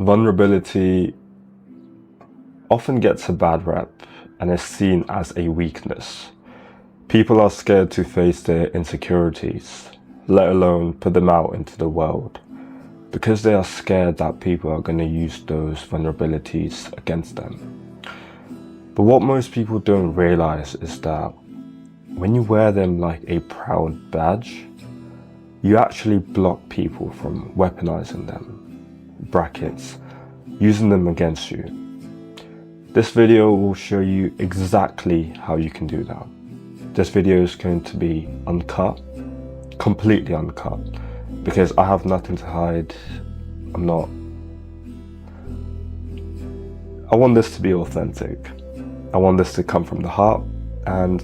Vulnerability often gets a bad rep and is seen as a weakness. People are scared to face their insecurities, let alone put them out into the world, because they are scared that people are going to use those vulnerabilities against them. But what most people don't realize is that when you wear them like a proud badge, you actually block people from weaponizing them, brackets, using them against you. This video will show you exactly how you can do that. This video is going to be uncut, completely uncut, because I have nothing to hide. I want this to be authentic. I want this to come from the heart, and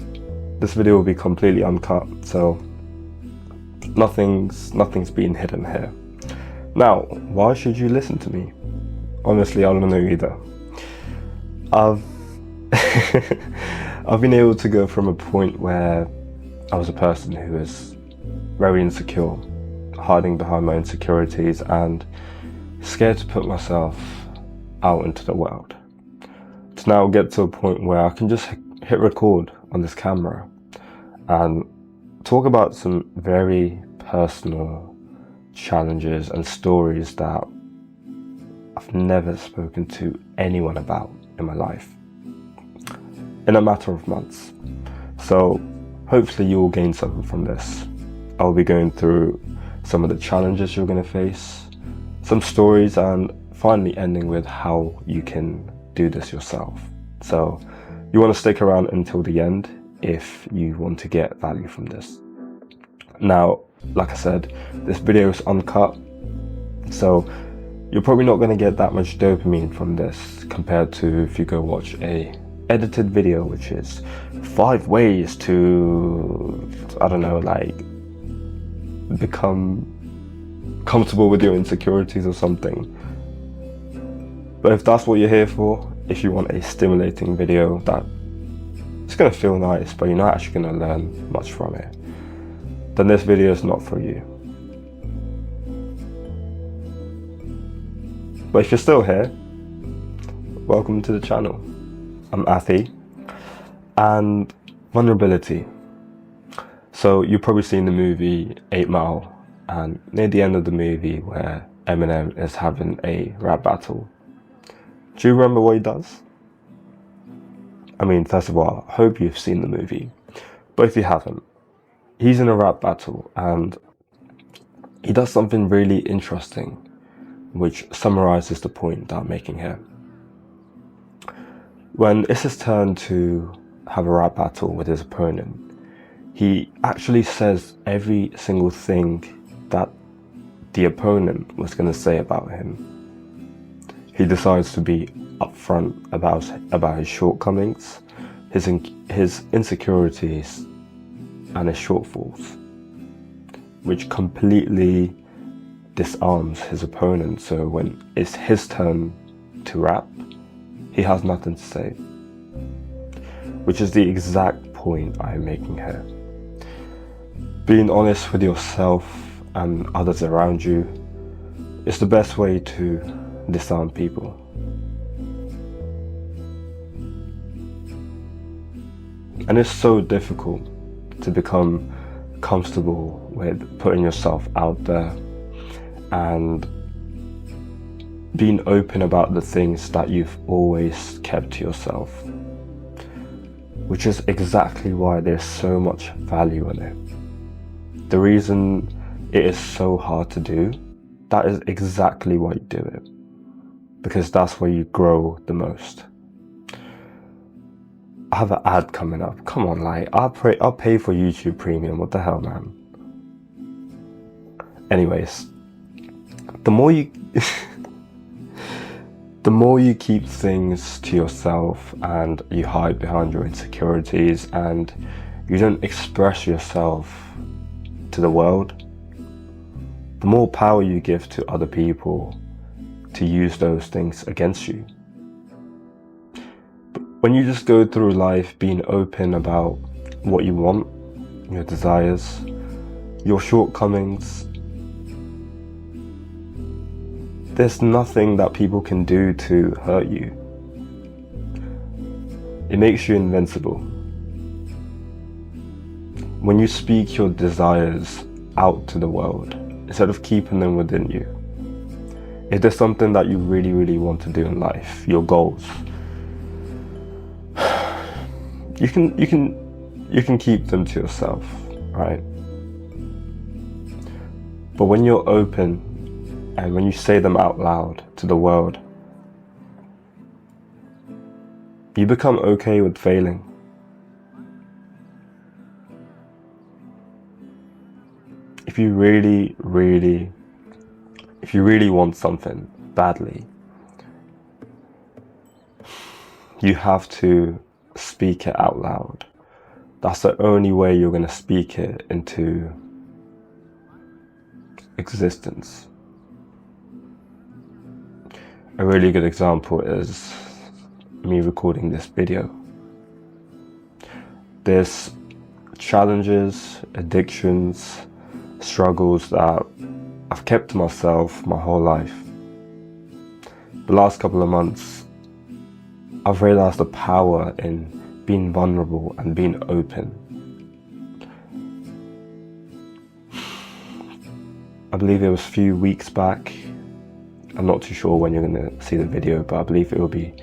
this video will be completely uncut, so nothing's been hidden here. Now, why should you listen to me? Honestly, I don't know either. I've been able to go from a point where I was a person who was very insecure, hiding behind my insecurities and scared to put myself out into the world, to now get to a point where I can just hit record on this camera and talk about some very personal challenges and stories that I've never spoken to anyone about in my life in a matter of months. So hopefully you will gain something from this. I'll be going through some of the challenges you're going to face, some stories, and finally ending with how you can do this yourself. So you want to stick around until the end if you want to get value from this. Now, like I said, this video is uncut, so you're probably not going to get that much dopamine from this compared to if you go watch a edited video, which is 5 ways to, I don't know, like become comfortable with your insecurities or something. But if that's what you're here for, if you want a stimulating video that it's going to feel nice, but you're not actually going to learn much from it, then this video is not for you. But if you're still here, welcome to the channel. I'm Athi, and vulnerability. So you've probably seen the movie 8 Mile, and near the end of the movie where Eminem is having a rap battle, do you remember what he does? I mean, first of all, I hope you've seen the movie, but if you haven't, he's in a rap battle and he does something really interesting, which summarizes the point that I'm making here. When it's his turn to have a rap battle with his opponent, he actually says every single thing that the opponent was going to say about him. He decides to be upfront about his shortcomings, his insecurities, and his shortfalls, which completely disarms his opponent. So when it's his turn to rap, he has nothing to say, which is the exact point I'm making here. Being honest with yourself and others around you is the best way to disarm people. And it's so difficult to become comfortable with putting yourself out there and being open about the things that you've always kept to yourself, which is exactly why there's so much value in it. The reason it is so hard to do, that is exactly why you do it, because that's where you grow the most. I have an ad coming up. Come on, like, I'll pay for YouTube Premium. What the hell, man? Anyways, the more you keep things to yourself and you hide behind your insecurities and you don't express yourself to the world, the more power you give to other people to use those things against you. But when you just go through life being open about what you want, your desires, your shortcomings, there's nothing that people can do to hurt you. It makes you invincible. When you speak your desires out to the world, instead of keeping them within you, if there's something that you really, really want to do in life, your goals, you can keep them to yourself, right? But when you're open and when you say them out loud to the world, you become okay with failing. If you really want something badly, you have to speak it out loud. That's the only way you're going to speak it into existence. A really good example is me recording this video. There's challenges, addictions, struggles that I've kept to myself my whole life. The last couple of months, I've realized the power in being vulnerable and being open. I believe it was a few weeks back. I'm not too sure when you're going to see the video, but I believe it will be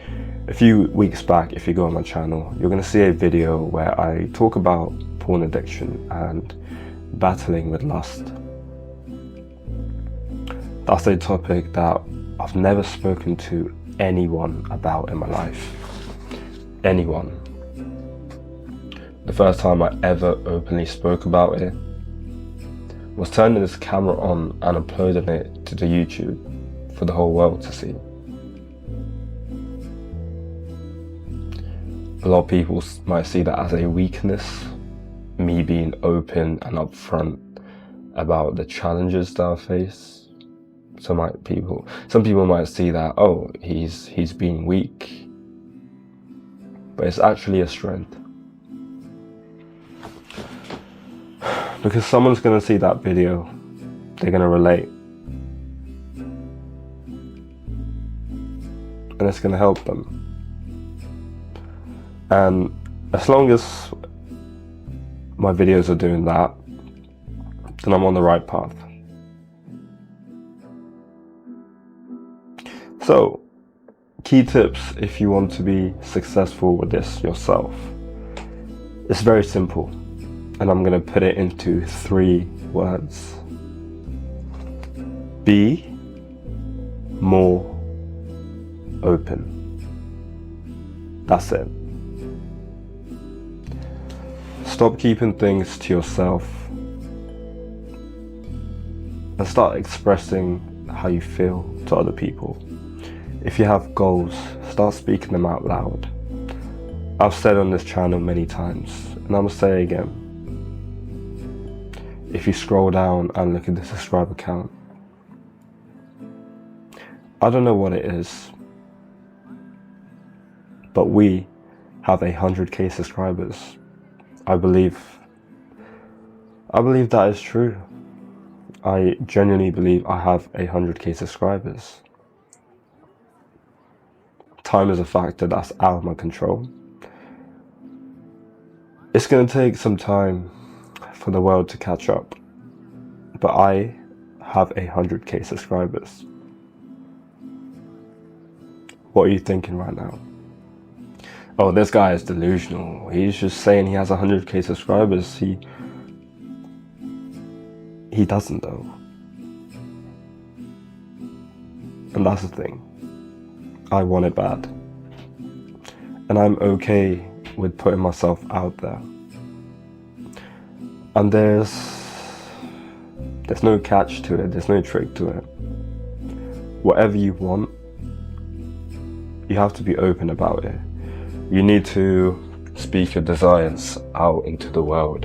a few weeks back. If you go on my channel, you're going to see a video where I talk about porn addiction and battling with lust. That's a topic that I've never spoken to anyone about in my life. Anyone. The first time I ever openly spoke about it was turning this camera on and uploading it to the YouTube for the whole world to see. A lot of people might see that as a weakness, me being open and upfront about the challenges that I face. Some people might see that, oh, he's being weak, but it's actually a strength. Because someone's going to see that video, they're going to relate, and it's going to help them. And as long as my videos are doing that, then I'm on the right path. So, key tips if you want to be successful with this yourself. It's very simple, and I'm going to put it into 3 words. Be more open. That's it. Stop keeping things to yourself and start expressing how you feel to other people. If you have goals, start speaking them out loud. I've said on this channel many times, and I'm going to say it again. If you scroll down and look at the subscriber count, I don't know what it is, but we have 100k subscribers. I believe that is true. I genuinely believe I have 100k subscribers. Time is a factor that's out of my control. It's going to take some time for the world to catch up, but I have 100k subscribers. What are you thinking right now? Oh, this guy is delusional. He's just saying he has 100k subscribers. He doesn't though. And that's the thing. I want it bad. And I'm okay with putting myself out there. And there's no catch to it. There's no trick to it. Whatever you want, you have to be open about it. You need to speak your desires out into the world.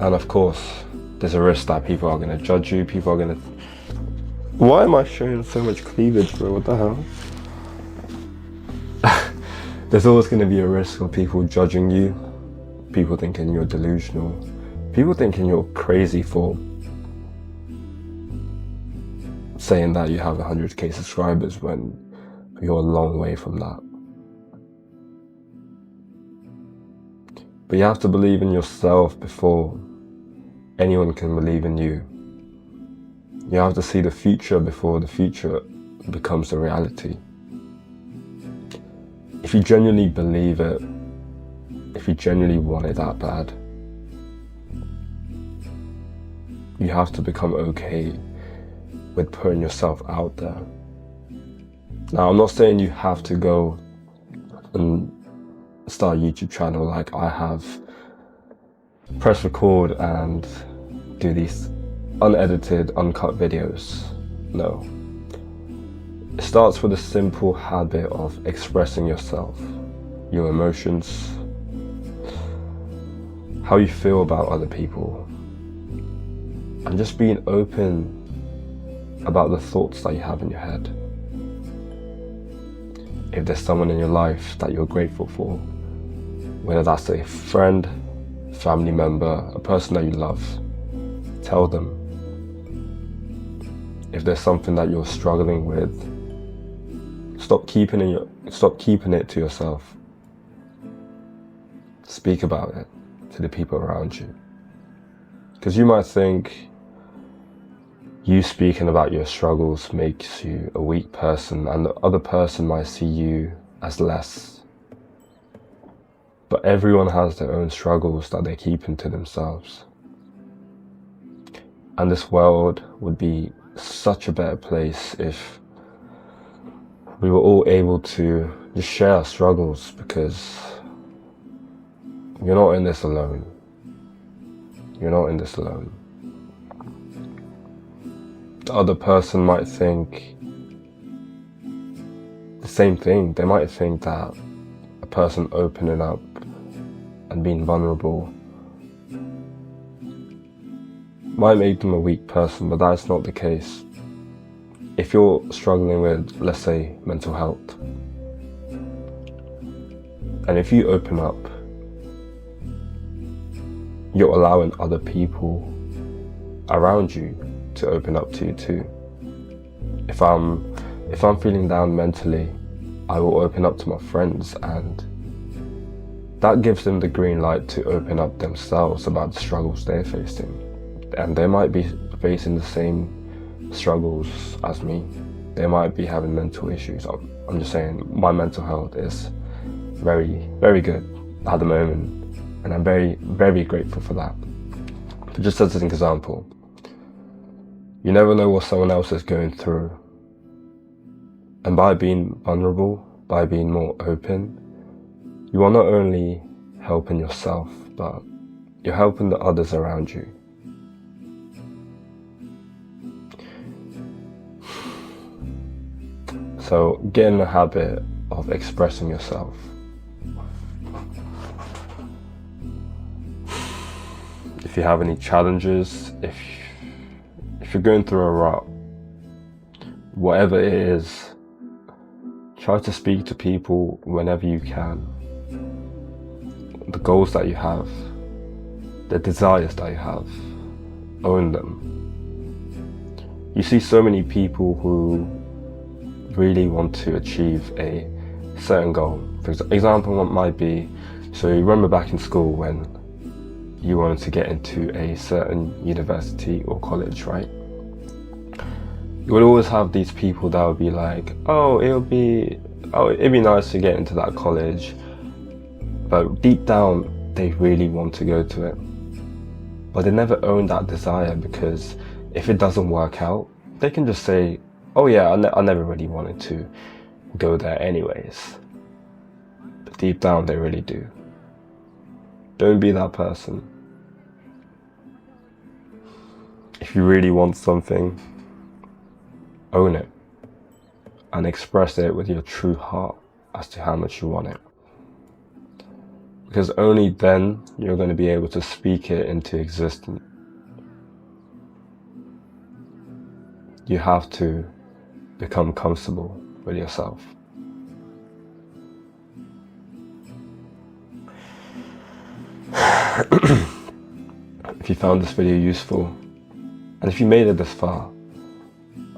And of course, there's a risk that people are going to judge you. People are going to... Why am I showing so much cleavage, bro? What the hell? There's always going to be a risk of people judging you. People thinking you're delusional. people thinking you're crazy for saying that you have 100k subscribers when you're a long way from that. But you have to believe in yourself before anyone can believe in you. You have to see the future before the future becomes a reality. If you genuinely believe it, if you genuinely want it that bad, you have to become okay with putting yourself out there. Now, I'm not saying you have to go and start a YouTube channel like I have, press record and do these unedited, uncut videos. No. It starts with a simple habit of expressing yourself, your emotions, how you feel about other people, and just being open about the thoughts that you have in your head. If there's someone in your life that you're grateful for, whether that's a friend, family member, a person that you love, tell them. If there's something that you're struggling with, stop keeping it to yourself. Speak about it to the people around you. Because you might think you speaking about your struggles makes you a weak person, and the other person might see you as less. But everyone has their own struggles that they're keeping to themselves. And this world would be such a better place if we were all able to just share our struggles, because you're not in this alone. You're not in this alone. The other person might think the same thing. They might think that a person opening up and being vulnerable might make them a weak person, but that's not the case. If you're struggling with, let's say, mental health, and if you open up, you're allowing other people around you to open up to you too. If I'm feeling down mentally, I will open up to my friends, and that gives them the green light to open up themselves about the struggles they're facing. And they might be facing the same struggles as me. They might be having mental issues. I'm just saying, my mental health is very, very good at the moment, and I'm very, very grateful for that. But just as an example, you never know what someone else is going through. And by being vulnerable, by being more open, you are not only helping yourself, but you're helping the others around you. So get in the habit of expressing yourself. If you have any challenges, if you're going through a rut, whatever it is, try to speak to people whenever you can. The goals that you have, the desires that you have, own them. You see so many people who really want to achieve a certain goal. For example, what might be, so you remember back in school when you wanted to get into a certain university or college, right? You would always have these people that would be like, it'd be nice to get into that college, but deep down they really want to go to it, but they never own that desire, because if it doesn't work out, they can just say, oh yeah, I never really wanted to go there anyways. But deep down they really do. Don't be that person. If you really want something, own it and express it with your true heart as to how much you want it. Because only then you're going to be able to speak it into existence. You have to become comfortable with yourself. If if you found this video useful, and if you made it this far,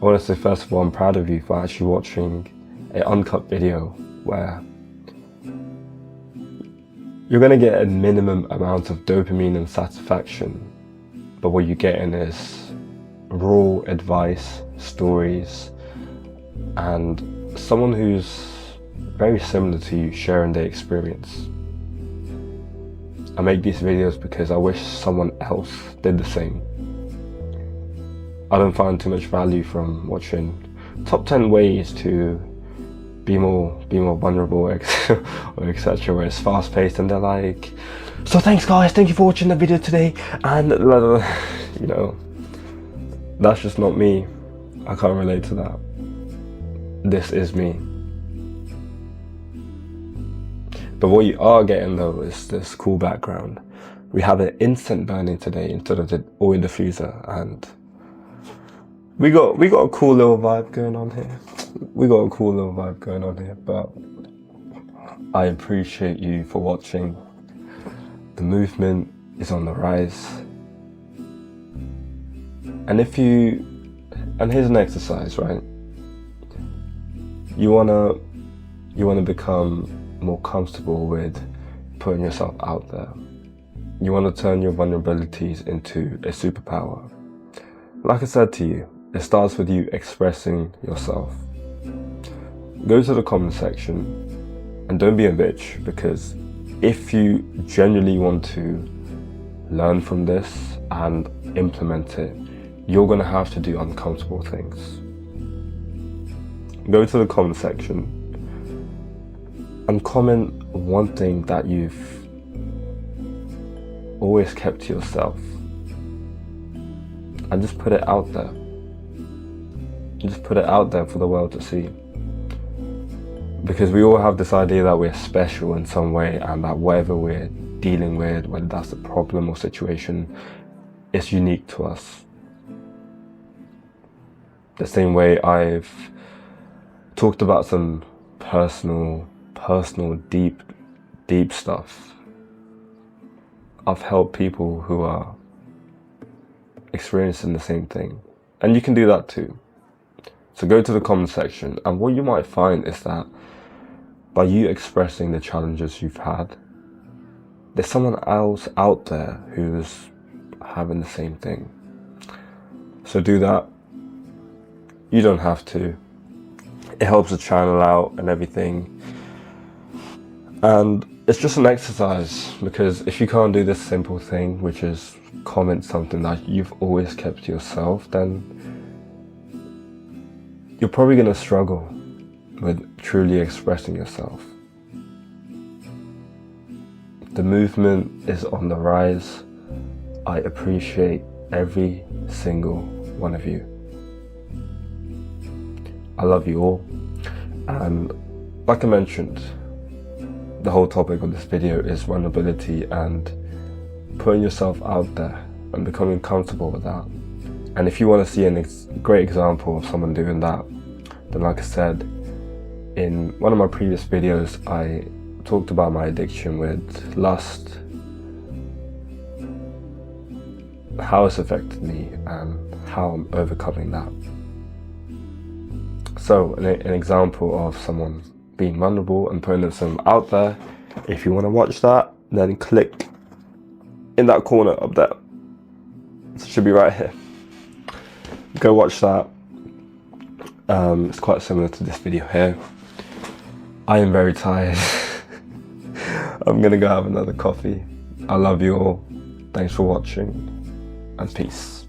I want to say first of all, I'm proud of you for actually watching an uncut video where you're going to get a minimum amount of dopamine and satisfaction, but what you're getting is raw advice, stories, and someone who's very similar to you sharing their experience. I make these videos because I wish someone else did the same. I don't find too much value from watching top 10 ways to be more vulnerable or etc, where it's fast paced and they're like, so thanks guys, thank you for watching the video today, and you know, that's just not me. I can't relate to that. This is me. But what you are getting though is this cool background. We have an instant burning today instead of the oil diffuser, and we got a cool little vibe going on here. But I appreciate you for watching. The movement is on the rise. And here's an exercise, right? You wanna become more comfortable with putting yourself out there. You want to turn your vulnerabilities into a superpower. Like I said to you, it starts with you expressing yourself. Go to the comment section and don't be a bitch, because if you genuinely want to learn from this and implement it, you're going to have to do uncomfortable things. Go to the comment section and comment one thing that you've always kept to yourself, and just put it out there. Just put it out there for the world to see. Because we all have this idea that we're special in some way, and that whatever we're dealing with, whether that's a problem or situation, is unique to us. The same way I've talked about some personal, deep stuff. I've helped people who are experiencing the same thing, and you can do that too. So go to the comment section, and what you might find is that by you expressing the challenges you've had, there's someone else out there who's having the same thing. So do that. You don't have to. It helps the channel out and everything. And it's just an exercise, because if you can't do this simple thing, which is comment something that you've always kept to yourself, then you're probably going to struggle with truly expressing yourself. The movement is on the rise. I appreciate every single one of you. I love you all. And like I mentioned, the whole topic of this video is vulnerability and putting yourself out there and becoming comfortable with that. And if you want to see a great example of someone doing that, then like I said, in one of my previous videos, I talked about my addiction with lust, how it's affected me and how I'm overcoming that. So an example of someone being vulnerable and putting themselves out there. If you want to watch that, then click in that corner up there. It should be right here. Go watch that. It's quite similar to this video here. I am very tired. I'm gonna go have another coffee. I love you all. Thanks for watching, and peace.